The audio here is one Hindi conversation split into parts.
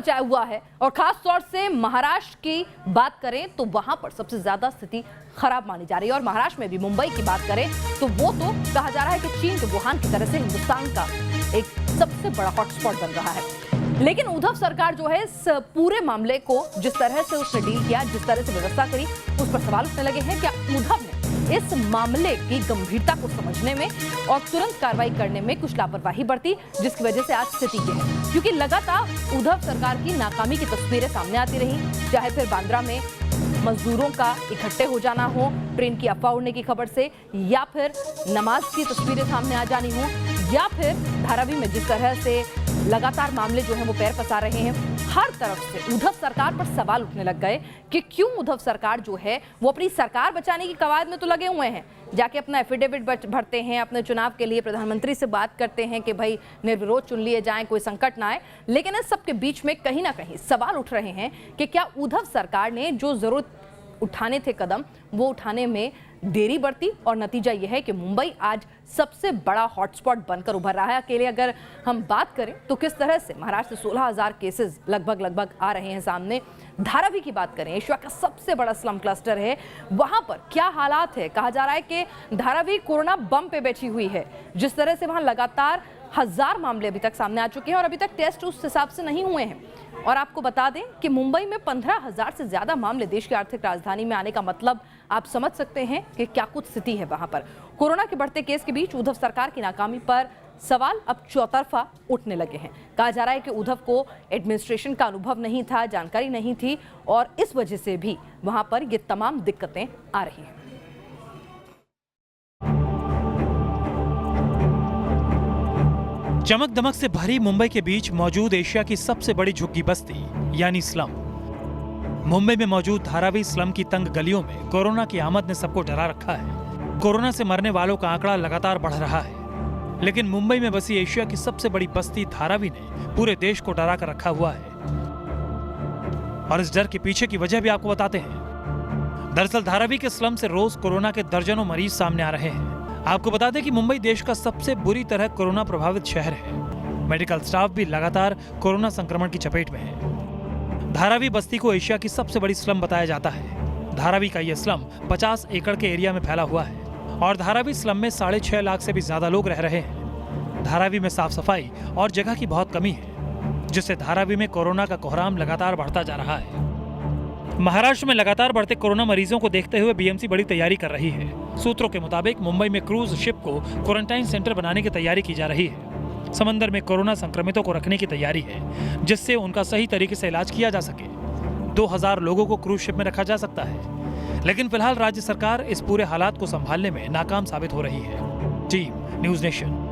मचाया हुआ है और खास तौर से महाराष्ट्र की बात करें तो वहां पर सबसे ज्यादा स्थिति खराब मानी जा रही है। और महाराष्ट्र में भी मुंबई की बात करें तो वो तो कहा जा रहा है कि चीन के वुहान की तरह से हिंदुस्तान का एक सबसे बड़ा हॉटस्पॉट बन रहा है। लेकिन उद्धव सरकार जो है इस पूरे मामले को जिस तरह से उसने डील किया, जिस तरह से व्यवस्था करी, उस पर सवाल उठने लगे हैं। क्या उद्धव ने इस मामले की गंभीरता को समझने में और तुरंत कार्रवाई करने में कुछ लापरवाही बरती, जिसकी वजह से आज स्थिति ये है? क्योंकि लगातार उद्धव सरकार की नाकामी की तस्वीरें सामने आती रही, चाहे फिर बांद्रा में मजदूरों का इकट्ठे हो जाना हो ट्रेन की अफवाह उड़ने की खबर से, या फिर नमाज की तस्वीरें सामने आ जानी हो, या फिर धारावी में जिस तरह से लगातार मामले जो हैं वो पैर पसार रहे हैं। हर तरफ से उद्धव सरकार पर सवाल उठने लग गए कि क्यों उद्धव सरकार जो है वो अपनी सरकार बचाने की कवायद में तो लगे हुए हैं, जाके अपना एफिडेविट भरते हैं, अपने चुनाव के लिए प्रधानमंत्री से बात करते हैं कि भाई निर्विरोध चुन लिए जाएं, कोई संकट ना आए। लेकिन इस सबके बीच में कहीं ना कहीं सवाल उठ रहे हैं कि क्या उद्धव सरकार ने जो जरूरत उठाने थे कदम वो उठाने में देरी बरती, और नतीजा यह है कि मुंबई आज सबसे बड़ा हॉटस्पॉट बनकर उभर रहा है। अकेले अगर हम बात करें तो किस तरह से महाराष्ट्र से 16,000 केसेस लगभग आ रहे हैं सामने। धारावी की बात करें, एशिया का सबसे बड़ा स्लम क्लस्टर है, वहां पर क्या हालात है? कहा जा रहा है कि धारावी कोरोना बम पे बैठी हुई है। जिस तरह से वहां लगातार 1000 मामले अभी तक सामने आ चुके हैं और अभी तक टेस्ट उस हिसाब से नहीं हुए हैं। और आपको बता दें कि मुंबई में 15,000 से ज्यादा मामले देश की आर्थिक राजधानी में आने का मतलब आप समझ सकते हैं कि क्या कुछ स्थिति है वहां पर। कोरोना के बढ़ते केस के बीच उद्धव सरकार की नाकामी पर सवाल अब चौतरफा उठने लगे हैं। कहा जा रहा है कि उद्धव को एडमिनिस्ट्रेशन का अनुभव नहीं था, जानकारी नहीं थी, और इस वजह से भी वहां पर ये तमाम दिक्कतें आ रही हैं। चमक दमक से भरी मुंबई के बीच मौजूद एशिया की सबसे बड़ी झुग्गी बस्ती यानी स्लम। मुंबई में मौजूद धारावी स्लम की तंग गलियों में कोरोना की आमद ने सबको डरा रखा है। कोरोना से मरने वालों का आंकड़ा लगातार बढ़ रहा है, लेकिन मुंबई में बसी एशिया की सबसे बड़ी बस्ती धारावी ने पूरे देश को डरा कर रखा हुआ है। और इस डर के पीछे की वजह भी आपको बताते हैं। दरअसल धारावी के स्लम से रोज कोरोना के दर्जनों मरीज सामने आ रहे हैं। आपको बता दें कि मुंबई देश का सबसे बुरी तरह कोरोना प्रभावित शहर है। मेडिकल स्टाफ भी लगातार कोरोना संक्रमण की चपेट में है। धारावी बस्ती को एशिया की सबसे बड़ी स्लम बताया जाता है। धारावी का यह स्लम 50 एकड़ के एरिया में फैला हुआ है और धारावी स्लम में 6.5 लाख से भी ज्यादा लोग रह रहे हैं। धारावी में साफ सफाई और जगह की बहुत कमी है, जिससे धारावी में कोरोना का कोहराम लगातार बढ़ता जा रहा है। महाराष्ट्र में लगातार बढ़ते कोरोना मरीजों को देखते हुए बीएमसी बड़ी तैयारी कर रही है। सूत्रों के मुताबिक मुंबई में क्रूज शिप को क्वारंटाइन सेंटर बनाने की तैयारी की जा रही है। समंदर में कोरोना संक्रमितों को रखने की तैयारी है, जिससे उनका सही तरीके से इलाज किया जा सके। 2000 लोगों को क्रूज शिप में रखा जा सकता है, लेकिन फिलहाल राज्य सरकार इस पूरे हालात को संभालने में नाकाम साबित हो रही है। Team news nation.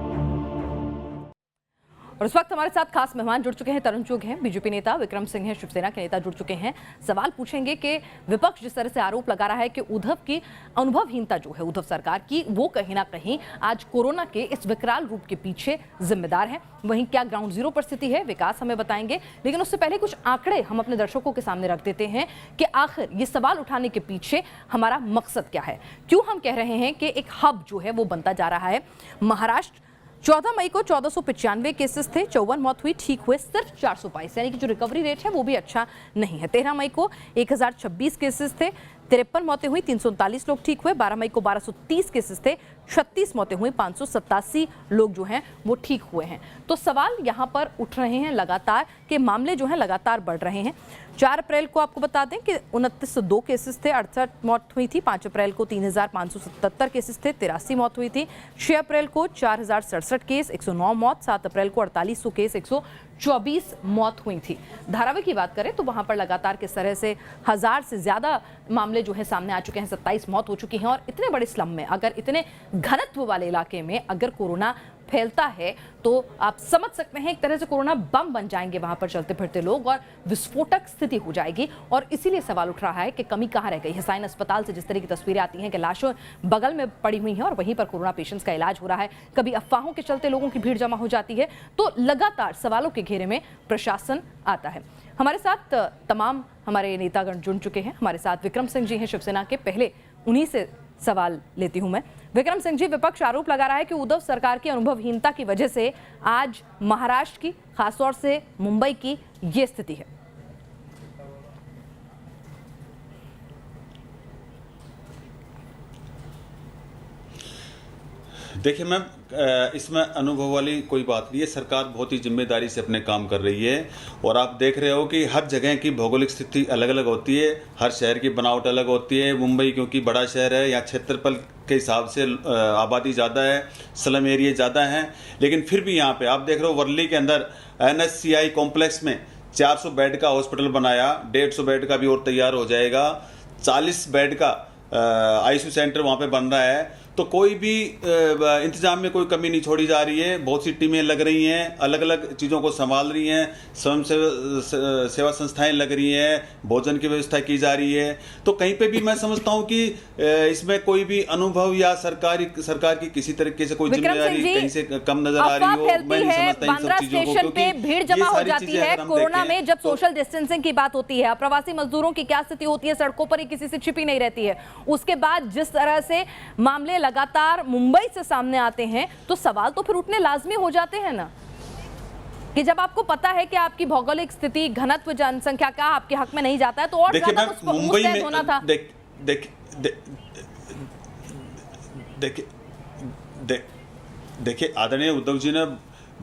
और इस वक्त हमारे साथ खास मेहमान जुड़ चुके हैं। तरुण चुग हैं, बीजेपी नेता, विक्रम सिंह हैं, शिवसेना के नेता जुड़ चुके हैं। सवाल पूछेंगे कि विपक्ष जिस तरह से आरोप लगा रहा है कि उद्धव की अनुभवहीनता जो है उद्धव सरकार की, वो कहीं ना कहीं आज कोरोना के इस विकराल रूप के पीछे जिम्मेदार है। वहीं क्या ग्राउंड जीरो पर स्थिति है, विकास हमें बताएंगे। लेकिन उससे पहले कुछ आंकड़े हम अपने दर्शकों के सामने रख देते हैं कि आखिर ये सवाल उठाने के पीछे हमारा मकसद क्या है। क्यों हम कह रहे हैं कि एक हब जो है वो बनता जा रहा है। महाराष्ट्र 14 मई को 1495 केसेस थे, 54 मौत हुई, ठीक हुए सिर्फ 422, यानी कि जो रिकवरी रेट है वो भी अच्छा नहीं है। 13 मई को 1026 केसेस थे, 53 मौतें हुई, 339 लोग ठीक हुए। 12 मई को 1230 केसेस थे, 36 मौतें हुई, 587 लोग जो हैं वो ठीक हुए हैं। तो सवाल यहाँ पर उठ रहे हैं लगातार कि मामले जो हैं लगातार बढ़ रहे हैं। 4 अप्रैल को आपको बता दें कि 2902 केसेस थे, 68 मौत हुई थी। 5 अप्रैल को 3577 केसेस थे, 83 मौत हुई थी। 6 अप्रैल को 4067 केस, 109 मौत। 7 अप्रैल को 4800 केस, 124 मौत हुई थी। धारावी की बात करें तो वहां पर लगातार किस तरह से 1000 से ज्यादा मामले जो है सामने आ चुके हैं, 27 मौत हो चुकी हैं। और इतने बड़े स्लम में, अगर इतने घनत्व वाले इलाके में अगर कोरोना फैलता है तो आप समझ सकते हैं एक तरह से कोरोना बम बन जाएंगे वहां पर चलते फिरते लोग, और विस्फोटक स्थिति हो जाएगी। और इसीलिए सवाल उठ रहा है कि कमी कहां रह गई है। साइन अस्पताल से जिस तरह की तस्वीरें आती हैं कि लाशों बगल में पड़ी हुई हैं और वहीं पर कोरोना पेशेंट्स का इलाज हो रहा है, कभी अफवाहों के चलते लोगों की भीड़ जमा हो जाती है। तो लगातार सवालों के घेरे में प्रशासन आता है। हमारे साथ तमाम हमारे नेतागण जुड़ चुके हैं। हमारे साथ विक्रम सिंह जी हैं शिवसेना के, पहले उन्हीं से सवाल लेती हूं मैं। विक्रम सिंह जी, विपक्ष आरोप लगा रहा है कि उद्धव सरकार की अनुभवहीनता की वजह से आज महाराष्ट्र की, खासतौर से मुंबई की ये स्थिति है। देखिए मैम, इसमें अनुभव वाली कोई बात नहीं है। सरकार बहुत ही जिम्मेदारी से अपने काम कर रही है और आप देख रहे हो कि हर जगह की भौगोलिक स्थिति अलग अलग होती है, हर शहर की बनावट अलग होती है। मुंबई क्योंकि बड़ा शहर है, यहाँ क्षेत्रफल के हिसाब से आबादी ज़्यादा है, स्लम एरिया ज़्यादा हैं, लेकिन फिर भी यहाँ पे आप देख रहे हो वर्ली के अंदर NSCI कॉम्प्लेक्स में 400 बेड का हॉस्पिटल बनाया, 150 बेड का भी और तैयार हो जाएगा, 40 बेड का ICU सेंटर वहाँ पे बन रहा है। तो कोई भी इंतजाम में कोई कमी नहीं छोड़ी जा रही है। बहुत सी टीमें लग रही हैं, अलग अलग चीज़ों को संभाल रही हैं, स्वयं सेवा संस्थाएं लग रही हैं, भोजन की व्यवस्था की जा रही है। तो कहीं पे भी मैं समझता हूं कि इसमें कोई भी अनुभव या सरकार की किसी तरीके से कोई जिम्मेदारी कहीं से कम नजर आ रही हो। मैं नहीं समझता इन सब चीजों को, पे भीड़ जमा हो जाती है कोरोना में, जब सोशल डिस्टेंसिंग की बात होती है। प्रवासी मजदूरों की क्या स्थिति होती है, सड़कों पर ही किसी से छिपी नहीं रहती है। उसके बाद जिस तरह से मामले लगातार मुंबई से सामने आते हैं, तो सवाल तो फिर उठने लाजमी हो जाते हैं ना, कि जब आपको पता है कि आपकी भौगोलिक स्थिति, घनत्व जनसंख्या का आपके हक में नहीं जाता है, तो और ज्यादा मुस्तैद होना था। देखिए आदरणीय उद्धव जी ने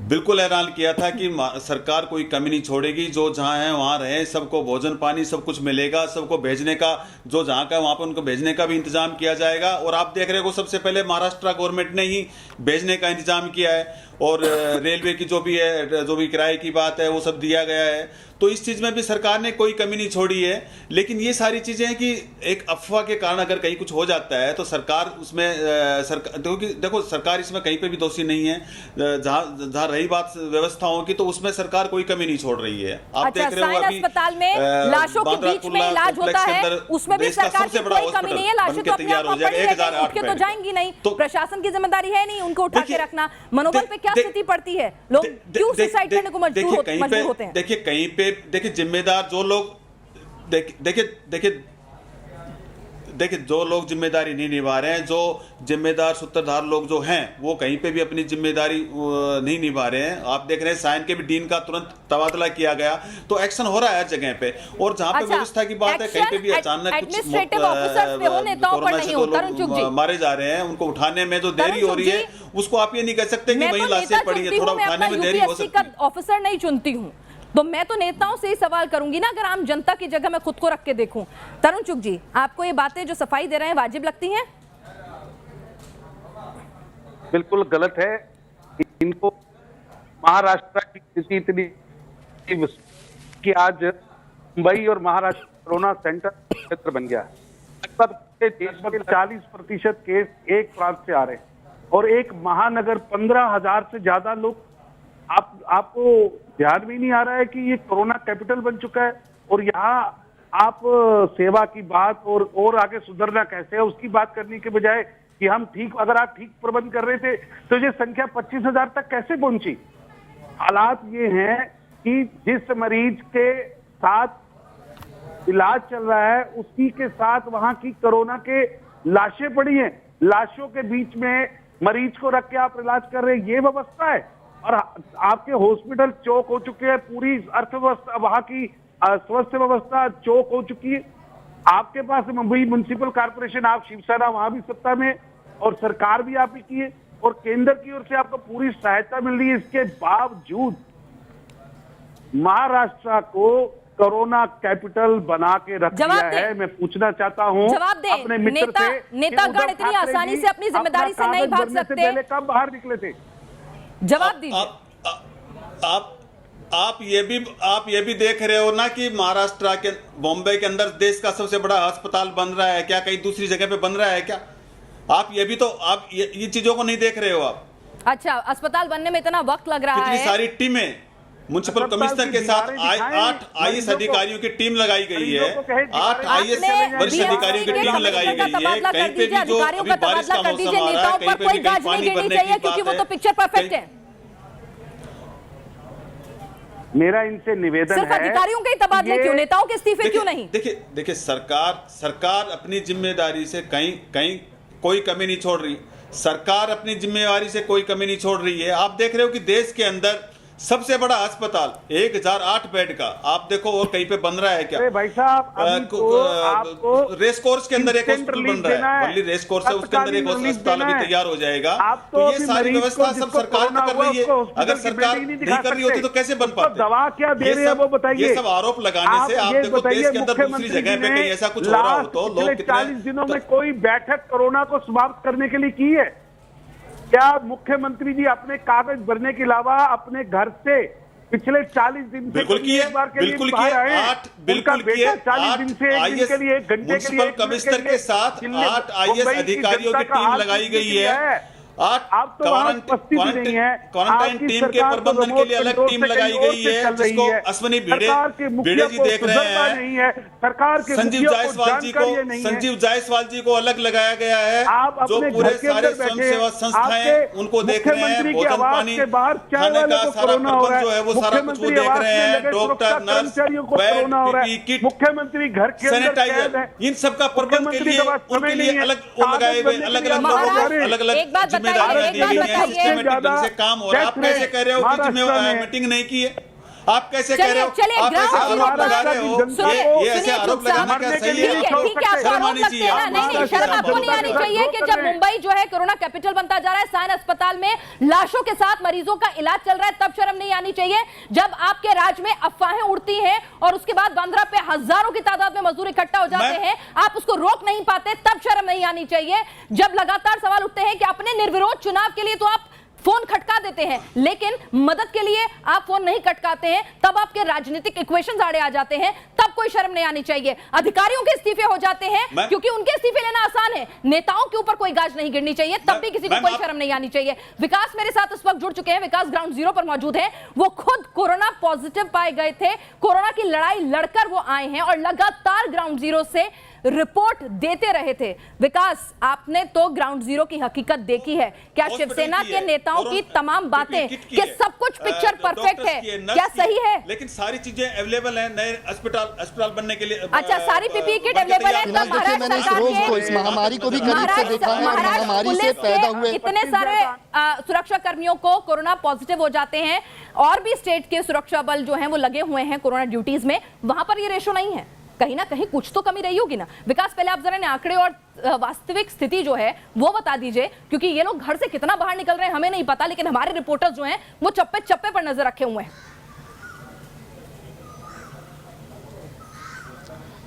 बिल्कुल ऐलान किया था कि सरकार कोई कमी नहीं छोड़ेगी, जो जहां है वहां रहे, सबको भोजन पानी सब कुछ मिलेगा, सबको भेजने का, जो जहां का वहां पर उनको भेजने का भी इंतजाम किया जाएगा। और आप देख रहे हो सबसे पहले महाराष्ट्र गवर्नमेंट ने ही भेजने का इंतजाम किया है, और रेलवे की जो भी किराए की बात है वो सब दिया गया है। तो इस चीज में भी सरकार ने कोई कमी नहीं छोड़ी है। लेकिन ये सारी चीजें हैं कि एक अफवाह के कारण अगर कहीं कुछ हो जाता है तो सरकार उसमें देखो सरकार इसमें कहीं पे भी दोषी नहीं है। जहां रही बात व्यवस्थाओं की, तो उसमें सरकार कोई कमी नहीं छोड़ रही है। आप देख रहे हो अभी अस्पताल में लाशों के बीच में इलाज होता है, उसमें भी सरकार की कोई कमी नहीं है। लाशें तो अपने आप उठ के तो जाएंगी नहीं, तो प्रशासन की जिम्मेदारी है नहीं उनको उठा के रखना। मनोबल पे क्या स्थिति पड़ती है, लोग क्यों सुसाइड करने को मजबूर होते हैं? देखिए कहीं पे देखिए जिम्मेदार जो लोग देखिए जो लोग जिम्मेदारी नहीं निभा रहे हैं, जो जिम्मेदार सूत्रधार लोग जो हैं, वो कहीं पे भी अपनी जिम्मेदारी नहीं निभा रहे हैं। आप देख रहे हैं साइन के भी डीन का तुरंत तबादला किया गया, तो एक्शन हो रहा है हर जगह पे। और जहां पे व्यवस्था की बात है, कहीं पे भी अचानक कुछ कोरोना से जो लोग मारे जा रहे हैं, उनको उठाने में जो देरी हो रही है, उसको आप ये नहीं कह सकते कि वही लाशें पड़ी है, थोड़ा उठाने में देरी हो सकती है। ऑफिसर नहीं चुनती हूँ, तो मैं तो नेताओं से ही सवाल करूंगी ना, अगर आम जनता की जगह मैं खुद को रख के देखूं। तरुण चुग जी, आपको ये बातें जो सफाई दे रहे हैं वाजिब लगती हैं? बिल्कुल गलत है। इनको महाराष्ट्र की स्थिति इतनी कि आज मुंबई और महाराष्ट्र कोरोना सेंटर क्षेत्र बन गया। लगभग देश में 40% केस एक प्रांत से आ रहे हैं, और एक महानगर 15,000 से ज्यादा लोग। आपको ध्यान भी नहीं आ रहा है कि ये कोरोना कैपिटल बन चुका है, और यहाँ आप सेवा की बात और आगे सुधरना कैसे है उसकी बात करने के बजाय कि हम ठीक, अगर आप ठीक प्रबंध कर रहे थे तो ये संख्या 25,000 तक कैसे पहुंची? हालात ये हैं कि जिस मरीज के साथ इलाज चल रहा है उसी के साथ वहां की कोरोना के लाशें पड़ी हैं, लाशों के बीच में मरीज को रख के आप इलाज कर रहे हैं, ये व्यवस्था है। और आपके हॉस्पिटल चौक हो चुके हैं, पूरी अर्थव्यवस्था वहां की स्वास्थ्य व्यवस्था चौक हो चुकी है। आपके पास मुंबई म्युनिसिपल कॉर्पोरेशन, आप शिवसेना वहां भी सत्ता में, और सरकार भी आप ही की है, और केंद्र की ओर से आपको पूरी सहायता मिल रही है। इसके बावजूद महाराष्ट्र को कोरोना कैपिटल बना के रख दिया है। मैं पूछना चाहता हूं अपने मित्र से, नेतागण इतनी आसानी से अपनी जिम्मेदारी से नहीं भाग सकते। पहले कब बाहर निकले थे? जवाब दीजिए। आप ये भी देख रहे हो ना कि महाराष्ट्र के बॉम्बे के अंदर देश का सबसे बड़ा अस्पताल बन रहा है क्या? कहीं दूसरी जगह पे बन रहा है क्या? आप ये भी तो आप ये चीजों को नहीं देख रहे हो आप। अच्छा, अस्पताल बनने में इतना वक्त लग रहा है। कितनी सारी टीमें म्युनिसिपल कमिश्नर के साथ 8 IAS अधिकारियों की टीम लगाई गई है, 8 IAS वरिष्ठ अधिकारियों की टीम लगाई गई है। कहीं पे भी जो अभी बारिश का मौसम आ रहा है, कहीं पे भी पानी भरने की बात है, वो तो पिक्चर परफेक्ट है। मेरा इनसे निवेदन है, सिर्फ अधिकारियों के तबादले क्यों, नेताओं के इस्तीफे क्यों नहीं? देखिए सरकार अपनी जिम्मेदारी से कहीं कोई कमी नहीं छोड़ रही, सरकार अपनी जिम्मेवारी से कोई कमी नहीं छोड़ रही है। आप देख रहे हो कि देश के अंदर सबसे बड़ा अस्पताल 1008 बेड का, आप देखो वो कहीं पे बन रहा है क्या? अरे भाई साहब, अभी तो आपको रेस कोर्स के अंदर एक instant हॉस्पिटल relief बन रहा देना है, है। वल्ली रेस कोर्स है, उसके अंदर एक तत्कालीन अस्पताल relief भी तैयार हो जाएगा। आप तो ये अभी सारी मरीज व्यवस्था को सब जिसको सरकार कोरोना कर रही है। हुआ, उसको अगर हॉस्पिटल की सरकार बिल्डिंग नहीं नहीं दिखा कर रही होती सकते। तो कैसे बन उसको पाते? दवा क्या दे रहे हैं वो बताइए। ये सब आरोप लगाने से आप ये देखो बताइए, देश के अंदर दूसरी मुख्यमंत्री जगह पे जी ने कहीं ऐसा कुछ हो रहा हो तो लोग पिछले कितने 40 दिनों में कोई बैठक कोरोना को समाप्त करने के लिए की है क्या? मुख्यमंत्री जी अपने कागज भरने के अलावा अपने घर से पिछले 40 दिन से बिल्कुल किए, एक बार के लिए बिल्कुल बाहर किए, आए हैं। 8 बिल्कुल उनका किए, बेटा 40 दिन से एक दिन के लिए, एक घंटे के लिए, म्युनिसिपल एक मिनट कमिश्नर के साथ 8 IAS अधिकारियों की टीम लगाई गई है। 8 आप तो वहाँ उपस्थित नहीं है। क्वारंटाइन आपकी टीम के सरकार तो प्रबंधन के लिए रिमोट अलग कंट्रोल टीम से लगाई कहीं और गई से है, चल रही जिसको है। अश्विनी सरकार के मुखिया भिड़े जी को देख रहे सुधरता हैं। नहीं है। सरकार के संजीव मुखिया को जायसवाल जी जानकारी नहीं है। संजीव जायसवाल जी को अलग लगाया गया है, आप जो अपने पूरे घर के सारे अंदर स्वयं बैठे सेवा हैं, संस्थाएं आपके उनको देख रहे हैं, मुख्यमंत्री के भोजन आवास पानी के बाहर चाय खाने वाले का को सारा कोरोना हो रहा प्रबंध है। जो है वो सारा कुछ वो मुख्यमंत्री देख आवास रहे में हैं। लगे डॉक्टर, सुरक्षा नर्स, कर्मचारियों को बेड, कोरोना हो रहा PPE है। किट, मुख्यमंत्री घर के अंदर कैद सैनिटाइजर, है। इन सब का प्रबंध के लिए उनके लिए अलग लगाए हुए अलग अलग एक बात जिम्मेदारियां दी गई हैं, बताइए, सिस्टमेटिक ढंग से काम हो रहा है। आप कैसे कह रहे हो कि मीटिंग नहीं की है? आप कैसे कह रहे हो? आप ऐसे आरोप लगा रहे हो? ये ऐसे आरोप लगाना क्या सही है? ठीक है, आप शर्म आरोप आनी लगते चाहिए। हैं ना। नहीं, शर्म आपको नहीं आनी चाहिए कि जब मुंबई जो है कोरोना कैपिटल बनता जा रहा है, साइन अस्पताल में लाशों के साथ मरीजों का इलाज चल रहा है, तब शर्म नहीं आनी चाहिए। जब आपके राज्य में अफवाहें उड़ती हैं और उसके बाद बांद्रा पे हजारों की तादाद में मजदूर इकट्ठा हो जाते हैं, आप उसको रोक नहीं पाते, तब शर्म नहीं आनी चाहिए। जब लगातार सवाल उठते हैं कि अपने निर्विरोध चुनाव के लिए तो आप फोन खटका देते हैं, लेकिन मदद के लिए आप फोन नहीं खटकाते हैं, तब आपके राजनीतिक इक्वेशंस आड़े आ जाते हैं, तब कोई शर्म नहीं आनी चाहिए। अधिकारियों के इस्तीफे हो जाते हैं क्योंकि उनके इस्तीफे लेना आसान है, नेताओं के ऊपर कोई गाज नहीं गिरनी चाहिए, तब भी किसी को कोई शर्म नहीं आनी चाहिए। विकास मेरे साथ इस वक्त जुड़ चुके हैं, विकास ग्राउंड जीरो पर मौजूद है। वो खुद कोरोना पॉजिटिव पाए गए थे, कोरोना की लड़ाई लड़कर वो आए हैं और लगातार ग्राउंड जीरो से रिपोर्ट देते रहे थे। विकास, आपने तो ग्राउंड जीरो की हकीकत देखी है। क्या शिवसेना के नेताओं की तमाम बातें कि सब कुछ पिक्चर परफेक्ट है, क्या सही है? लेकिन सारी चीजें अवेलेबल हैं नए अस्पताल बनने के लिए। अच्छा, सारी पीपीई किट अवेलेबल है। फिलहाल देखिए, मैंने इस रोज को, इस महामारी को भी करीब से देखा है और महामारी से पैदा हुए इतने सारे सुरक्षा कर्मियों को कोरोना पॉजिटिव हो जाते हैं और भी स्टेट के सुरक्षा बल जो हैं वो लगे हुए हैं कोरोना ड्यूटीज में, वहां पर ये रेशो नहीं है। कहीं ना कहीं कुछ तो कमी रही होगी ना। विकास, पहले आप जरा ने आंकड़े और वास्तविक स्थिति जो है वो बता दीजिए, क्योंकि ये लोग घर से कितना बाहर निकल रहे हैं हमें नहीं पता, लेकिन हमारे रिपोर्टर्स जो हैं वो चप्पे चप्पे पर नजर रखे हुए हैं।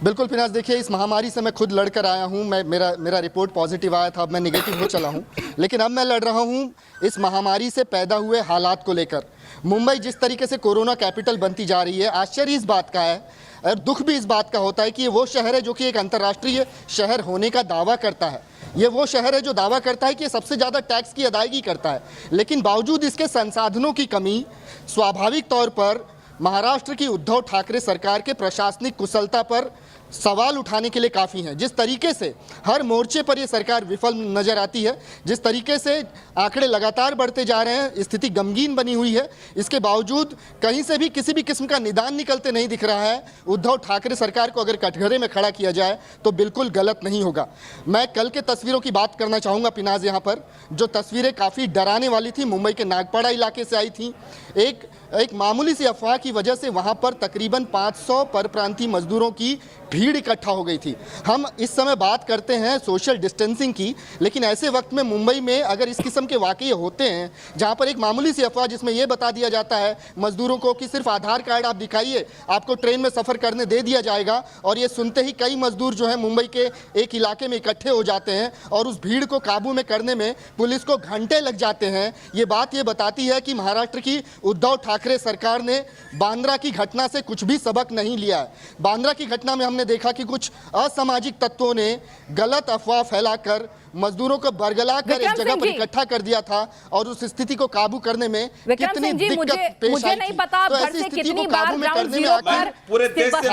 बिल्कुल फिनाज, देखिए इस महामारी से मैं खुद लड़कर आया हूं। मेरा रिपोर्ट पॉजिटिव आया था, अब मैं नेगेटिव हो चला हूं, लेकिन अब मैं लड़ रहा हूं इस महामारी से पैदा हुए हालात को लेकर। मुंबई जिस तरीके से कोरोना कैपिटल बनती जा रही है, आश्चर्य इस बात का है और दुख भी इस बात का होता है कि ये वो शहर है जो कि एक अंतर्राष्ट्रीय शहर होने का दावा करता है। ये वो शहर है जो दावा करता है कि ये सबसे ज़्यादा टैक्स की अदायगी करता है, लेकिन बावजूद इसके संसाधनों की कमी, स्वाभाविक तौर पर महाराष्ट्र की उद्धव ठाकरे सरकार के प्रशासनिक कुशलता पर सवाल उठाने के लिए काफ़ी हैं। जिस तरीके से हर मोर्चे पर ये सरकार विफल नज़र आती है, जिस तरीके से आंकड़े लगातार बढ़ते जा रहे हैं, स्थिति गमगीन बनी हुई है, इसके बावजूद कहीं से भी किसी भी किस्म का निदान निकलते नहीं दिख रहा है। उद्धव ठाकरे सरकार को अगर कटघरे में खड़ा किया जाए तो बिल्कुल गलत नहीं होगा। मैं कल के तस्वीरों की बात करना चाहूँगा पिनाज, यहाँ पर जो तस्वीरें काफ़ी डराने वाली थी, मुंबई के नागपाड़ा इलाके से आई थी। एक मामूली सी अफवाह की वजह से वहाँ पर तकरीबन 500 परप्रांतीय मजदूरों की भीड़ इकट्ठा हो गई थी। हम इस समय बात करते हैं सोशल डिस्टेंसिंग की, लेकिन ऐसे वक्त में मुंबई में अगर इस किस्म के वाक़ये होते हैं जहां पर एक मामूली सी अफवाह जिसमें यह बता दिया जाता है मजदूरों को कि सिर्फ आधार कार्ड आप दिखाइए, आपको ट्रेन में सफ़र करने दे दिया जाएगा, और ये सुनते ही कई मजदूर जो है मुंबई के एक इलाके में इकट्ठे हो जाते हैं और उस भीड़ को काबू में करने में पुलिस को घंटे लग जाते हैं। ये बात ये बताती है कि महाराष्ट्र की उद्धव ठाकरे सरकार ने बांद्रा की घटना से कुछ भी सबक नहीं लिया है। बांद्रा की घटना में हमने देखा कि कुछ असामाजिक तत्वों ने गलत अफवाह फैलाकर मजदूरों को बरगला कर एक जगह पर इकट्ठा कर दिया था और उस स्थिति को काबू करने में कितनी दिक्कत पेश आई थी। तो ऐसी स्थिति को काबू में करने में आखिर पूरे देश से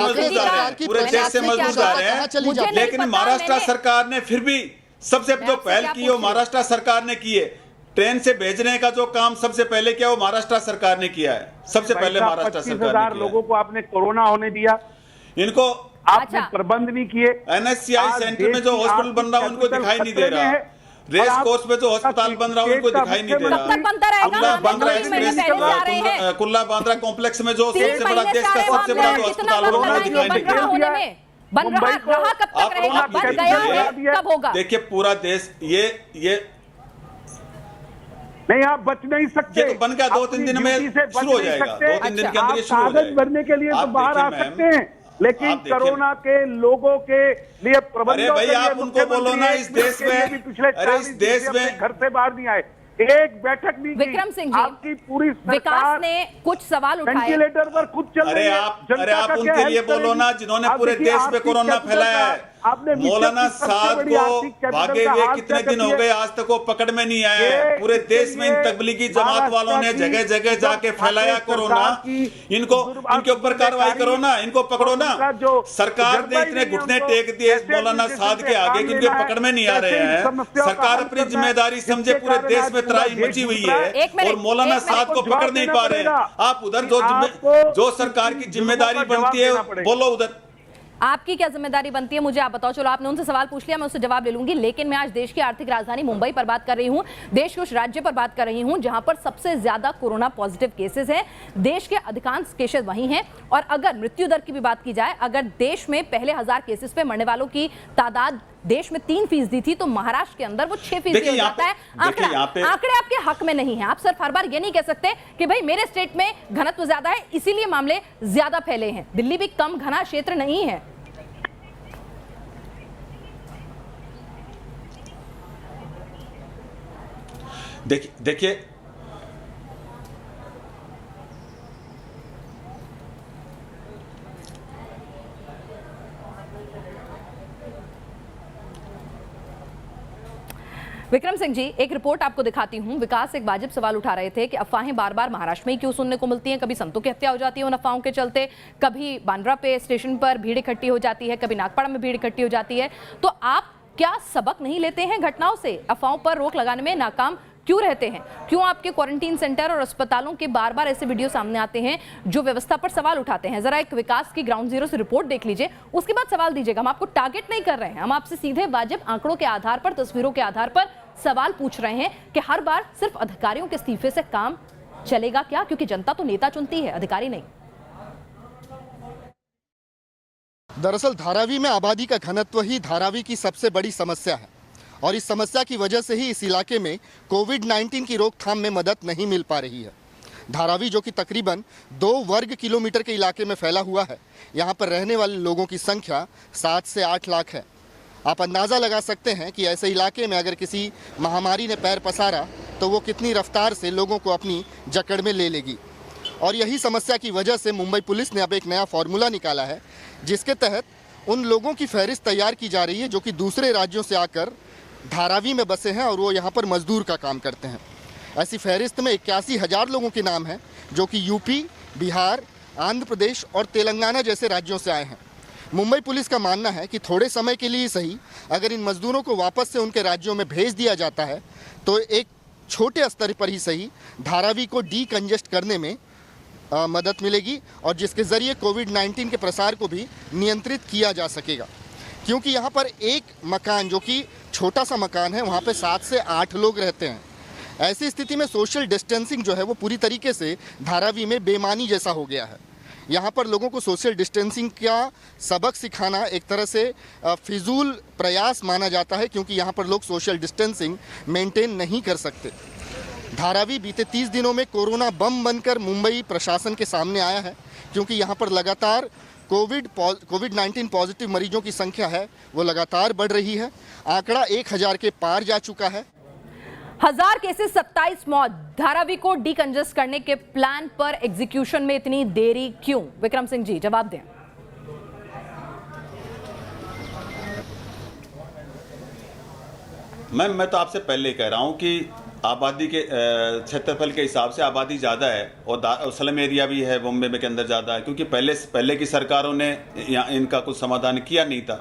मजदूर आ रहे हैं, लेकिन महाराष्ट्र सरकार ने फिर भी सबसे जो पहल की वो महाराष्ट्र सरकार ने की है। ट्रेन से भेजने का जो काम सबसे पहले किया वो महाराष्ट्र सरकार ने किया है। सबसे पहले महाराष्ट्र सरकार ने किया। 25,000 लोगों को आपने कोरोना होने दिया। इनको आपने अच्छा। प्रबंध नहीं किए। NSCI आज सेंटर देश में जो की हॉस्पिटल बन रहा है उनको आर्थिक दिखाई नहीं दे खतरे में रहा। है। रेस और कोर्स में जो अस्पताल बन रहा है उनको दिखाई नहीं दे कब तक बनता रहेगा? कुल्ला हम बांद्रा 3 महीने पहले से आ रहे हैं। कुल्ला बांद्रा कॉम्प्लेक्स में जो 3 सबसे बड़ा महीने देश से का आ रहे सबसे बड़ा जो हैं, कितना अस्पताल वक्त होगा उनको लगाएंगे दिखाई बन नहीं दे रहा रहा। होने में? बन रहा मुंबई को कब तक आप रहेगा? कोरोना बन की गया देखिए, है, कब होगा? देखिए पूरा देश ये नहीं, आप बच नहीं सकते। ये तो बन गया, 2-3 दिन में अपनी ड्यूटी से बच शुरू हो नहीं जाएगा। सकते। 2-3 दिन के अंदर ये आप शुरू हो कागज जाएगा। भरने के लिए तो आप बाहर आ देखिए सकते मैम, हैं, लेकिन आप देखिए। कोरोना के लोगों के लिए प्रबंधों अरे भाई, के लिए आप उनको बोलो ना, इस देश मुख्यमंत्री एक में- मिनट के लिए भी पिछले अरे इस 40 देश दिन से में- अपने घर से बाहर नहीं आए, एक बैठक नहीं की। विक्रम सिंह जी, आपकी पूरी विकास सरकार ने कुछ सवाल उठाए। वेंटिलेटर पर खुद चल अरे रही है। आप जनता का उनके क्या लिए हेल्प बोलो ना करेगी? जिन्होंने आप पूरे देखिए, देश पे आर्थिक कोरोना कैपिटल फैलाया का है। आपने विश्व मौलाना की सबसे साद बड़ी को आर्थिक कैपिटल भागे का हुए हाल कितने क्या दिन हो करती गए, है? आज तक वो पकड़ में नहीं आया ये है। पूरे देश इसके में इन लिए तबलीगी जमात वालों ने महाराष्ट्र जगह की जगह जाके जो फैलाया भारतीय कोरोना। सरकार की इनको दुर्भाग्य इनके ऊपर कार्रवाई करो ना, इनको पकड़ो ना। उनका जो सरकार ने तजुर्बा ही इतने नहीं है, घुटने उनको टेक दिए इस कैसे मौलाना एडमिनिस्ट्रेशन साद पे के आगे काम कि इनके लेना है, पकड़ में नहीं आ रहे कैसे इन हैं। समस्याओं का सरकार हल अपनी करना है, जिम्मेदारी समझे जिसके पूरे कारण देश आज में पूरा त्राही देश मची हुई डूब रहा है। एक मिनट, और मौलाना एक मिनट, साद को आपको पकड़ जवाब नहीं देना पा रहे हैं। पड़ेगा आप उधर कि आपको जो सरकार की इन जिम्मेदारी जुर्मों का जवाब बनती है देना पड़ेगा। बोलो उधर। आपकी क्या जिम्मेदारी बनती है मुझे आप बताओ। चलो, आपने उनसे सवाल पूछ लिया, मैं उससे जवाब ले लूंगी, लेकिन मैं आज देश की आर्थिक राजधानी मुंबई पर बात कर रही हूं, देश के उस राज्य पर बात कर रही हूं जहां पर सबसे ज्यादा कोरोना पॉजिटिव केसेस हैं। देश के अधिकांश केसेस वहीं हैं। और अगर मृत्यु दर की भी बात की जाए, अगर देश में पहले 1000 केसेस पे मरने वालों की तादाद देश में 3% थी, तो महाराष्ट्र के अंदर वो 6% देखिए हो यहाँ जाता है। पे- देखिए यहाँ पे- आंकड़े आपके हक में नहीं है। आप सिर्फ हर बार ये नहीं कह सकते कि भाई मेरे स्टेट में घनत्व ज्यादा है इसीलिए मामले ज्यादा फैले हैं। दिल्ली भी कम घना क्षेत्र नहीं है। देखिए विक्रम सिंह जी, एक रिपोर्ट आपको दिखाती हूं। विकास एक वाजिब सवाल उठा रहे थे कि अफवाहें बार बार महाराष्ट्र में ही क्यों सुनने को मिलती हैं। कभी संतों की हत्या हो जाती है उन अफवाहों के चलते, कभी बांद्रा पे स्टेशन पर भीड़ इकट्ठी हो जाती है, कभी नागपाड़ा में भीड़ इकट्ठी हो जाती है। तो आप क्या सबक नहीं लेते हैं घटनाओं से? अफवाहों पर रोक लगाने में नाकाम क्यों रहते हैं? क्यों आपके क्वारंटीन सेंटर और अस्पतालों के बार बार ऐसे वीडियो सामने आते हैं जो व्यवस्था पर सवाल उठाते हैं? जरा एक विकास की ग्राउंड जीरो से रिपोर्ट देख लीजिए, उसके बाद सवाल दीजिएगा। हम आपको टारगेट नहीं कर रहे हैं, हम आपसे सीधे वाजिब आंकड़ों के आधार पर, तस्वीरों के आधार पर सवाल पूछ रहे हैं कि हर बार सिर्फ अधिकारियों के इस्तीफे से काम चलेगा क्या? क्योंकि जनता तो नेता चुनती है, अधिकारी नहीं। दरअसल धारावी में आबादी का घनत्व ही धारावी की सबसे बड़ी समस्या है और इस समस्या की वजह से ही इस इलाके में कोविड-19 की रोकथाम में मदद नहीं मिल पा रही है। धारावी जो कि तकरीबन 2 वर्ग किलोमीटर के इलाके में फैला हुआ है, यहाँ पर रहने वाले लोगों की संख्या 7 से 8 लाख है। आप अंदाज़ा लगा सकते हैं कि ऐसे इलाके में अगर किसी महामारी ने पैर पसारा तो वो कितनी रफ्तार से लोगों को अपनी जकड़ में ले लेगी। और यही समस्या की वजह से मुंबई पुलिस ने अब एक नया फार्मूला निकाला है जिसके तहत उन लोगों की फहरिस्त तैयार की जा रही है जो कि दूसरे राज्यों से आकर धारावी में बसे हैं और वो यहाँ पर मजदूर का काम करते हैं। ऐसी फहरिस्त में 81,000 लोगों के नाम हैं जो कि यूपी, बिहार, आंध्र प्रदेश और तेलंगाना जैसे राज्यों से आए हैं। मुंबई पुलिस का मानना है कि थोड़े समय के लिए सही अगर इन मजदूरों को वापस से उनके राज्यों में भेज दिया जाता है तो एक छोटे स्तर पर ही सही धारावी को डीकंजेस्ट करने में मदद मिलेगी और जिसके ज़रिए कोविड-19 के प्रसार को भी नियंत्रित किया जा सकेगा। क्योंकि यहाँ पर एक मकान जो कि छोटा सा मकान है, वहाँ पे 7 से 8 लोग रहते हैं। ऐसी स्थिति में सोशल डिस्टेंसिंग जो है वो पूरी तरीके से धारावी में बेमानी जैसा हो गया है। यहाँ पर लोगों को सोशल डिस्टेंसिंग का सबक सिखाना एक तरह से फिजूल प्रयास माना जाता है क्योंकि यहाँ पर लोग सोशल डिस्टेंसिंग मेंटेन नहीं कर सकते। धारावी बीते 30 दिनों में कोरोना बम बनकर मुंबई प्रशासन के सामने आया है क्योंकि यहाँ पर लगातार कोविड-19 पॉजिटिव मरीजों की संख्या है वो लगातार बढ़ रही है। आंकड़ा 1000 के पार जा चुका है। 1000 केसेस, 27 मौत। धारावी को डीकंजेस्ट करने के प्लान पर एग्जीक्यूशन में इतनी देरी क्यों? विक्रम सिंह जी जवाब दें। मैम, मैं तो आपसे पहले ही कह रहा हूँ कि आबादी के क्षेत्रफल के हिसाब से आबादी ज़्यादा है और स्लम एरिया भी है बॉम्बे में के अंदर ज़्यादा है क्योंकि पहले की सरकारों ने इनका कुछ समाधान किया नहीं था।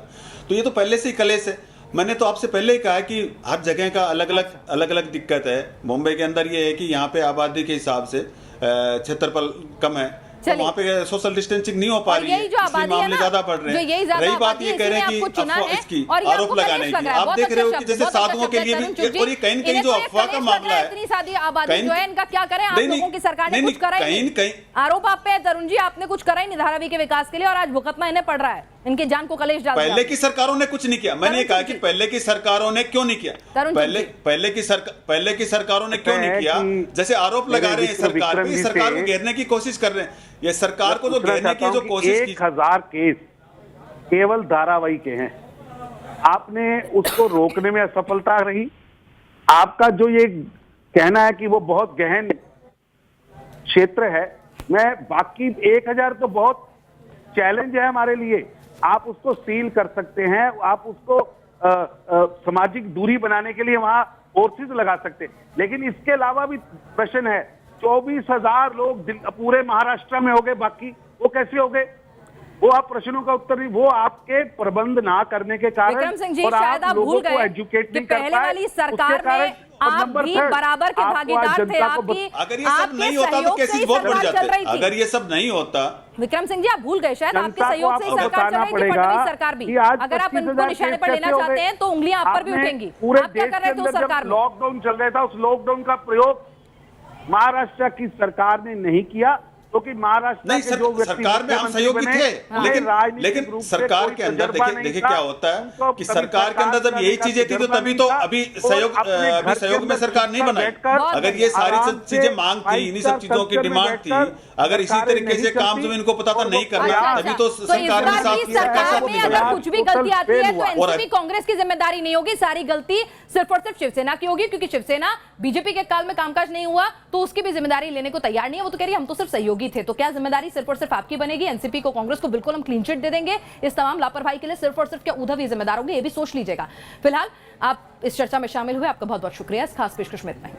तो ये तो पहले से ही कलेश है। मैंने तो आपसे पहले ही कहा है कि हर जगह का अलग अलग दिक्कत है। मुंबई के अंदर ये है कि यहाँ पे आबादी के हिसाब से क्षेत्रफल कम है, तो वहाँ पे सोशल डिस्टेंसिंग नहीं हो पा और रही यही है, जो इसलिए आबादी है मामले ना, ज्यादा बढ़ रहे जो हैं। यही ज्यादा रही बात आबादी ये है, कह रहे हैं इसीलिए आपको कि चुना अफवाह है। इसकी और ये आरोप आपको लगाने कलेश लग की, रहा है, आप बहुत देख रहे हो अच्छा कि शब्द, जैसे बहुत अच्छा साधुओं के शब्द लिए है, भी तरुण और ये कहीं न कहीं जो इन्हें अफवाह तो का एक मामला कलेश लग रहा है, इतनी सारी आबादी कहीं- जो है, इनका क्या करें? आप नहीं, लोगों की सरकार ने नहीं, कुछ करा ही कहीं- नहीं। कहीं- आरोप आप पे है तरुण जी, आपने कुछ करा ही नहीं धारावी के विकास के लिए, और आज भुगतना इन्हें पड़ रहा है, इनकी जान को कलेश डाल दिया पहले आपने। की सरकारों ने कुछ नहीं किया। मैंने ये तरुण कहा कि जी। पहले की सरकारों ने क्यों नहीं किया, तरुण पहले जी। पहले की सरकारों ने क्यों नहीं है किया। कि जैसे आरोप लगा मेरे रहे हैं मित्र सरकार पे, विक्रम जी सरकार को से घेरने की कोशिश कर रहे हैं। ये सरकार को जो पूछना घेरने चाहता की जो हूं कि कोशिश की, 1000 केस केवल धारावाही के हैं, आपने उसको रोकने में असफलता रही। आपका जो ये कहना है कि वो बहुत गहन क्षेत्र है, मैं बाकी 1000 तो बहुत चैलेंज है हमारे लिए। आप उसको सील कर सकते हैं, आप उसको सामाजिक दूरी बनाने के लिए वहां फोर्सेस लगा सकते हैं, लेकिन इसके अलावा भी प्रश्न है। 24,000 लोग पूरे महाराष्ट्र में हो गए, बाकी वो कैसे हो गए? वो आप प्रश्नों का उत्तर नहीं, वो आपके प्रबंध ना करने के कारण। विक्रम सिंह जी, और शायद आप लोगों भूल को गए एजुकेट कि नहीं कर पहले पाए, वाली उसके सरकार कारण में आप नंबर भी थर्ड, बराबर के आपको आज भागीदार थे। जनता को आपकी अगर ये सब आपके नहीं होता तो सहयोग से केसेस ही बहुत बढ़ सरकार चल रही जाते। थी। अगर ये सब नहीं होता, विक्रम सिंह जी, आप भूल गए शायद, आपके जनता को सहयोग से ही आपको सरकार चल बताना रही थी, पड़ेगा फडणवीस सरकार भी। कि आज अगर आप 25,000 इनको निशाने पर केस लेना कैसे हो चाहते गए? हैं तो उंगलियां आप पर भी आपने उठेंगी। पूरे आप क्या देश कर रहे के थे उस अंदर सरकार जब में? लॉकडाउन चल रहा था, उस लॉकडाउन का प्रयोग महाराष्ट्र की सरकार ने नहीं किया, क्योंकि महाराष्ट्र नहीं के जो व्यक्ति सरकार में हम मुख्यमंत्री सहयोगी बने, थे, उन्हें राजनीतिक लेकिन रूप से सरकार कोई के अंदर तजुर्बा देखिए नहीं देखिए था। क्या होता उनको है कि कभी सरकार के अंदर जब चलाने यही का चीजें थी तो तजुर्बा तभी नहीं तो था। अभी वो सहयोग अपने घर अभी के सहयोग में अंदर सरकार नहीं चुपचाप बनाई। बैठकर अगर ये सारी आराम चीजें से मांग थी, इन्हीं सब 5 चीजों की स्तर में डिमांड थी, बैठकर अगर इसी सरकारें तरीके से नहीं काम चलती, जो इनको पता था और नहीं वो- करना, अच्छा, तभी तो इस सरकार ने बार साथ की किया। सरकार में अगर कुछ भी गलती आती है तो और एनसीपी कांग्रेस की जिम्मेदारी नहीं होगी, सारी गलती सिर्फ और सिर्फ शिवसेना की होगी, क्योंकि शिवसेना बीजेपी के काल में कामकाज नहीं हुआ तो उसकी भी जिम्मेदारी लेने को तैयार नहीं है। वो तो कह रही है हम तो सिर्फ सहयोगी थे। तो क्या जिम्मेदारी सिर्फ और सिर्फ आपकी बनेगी? एनसीपी को, कांग्रेस को बिल्कुल हम क्लीन चिट दे देंगे। इस तमाम लापरवाही के लिए सिर्फ और सिर्फ क्या उद्धव ही जिम्मेदार होंगे? ये भी सोच लीजिएगा। फिलहाल आप इस चर्चा में शामिल हुए, आपका बहुत बहुत शुक्रिया। इस खास पेशकश में इतना ही।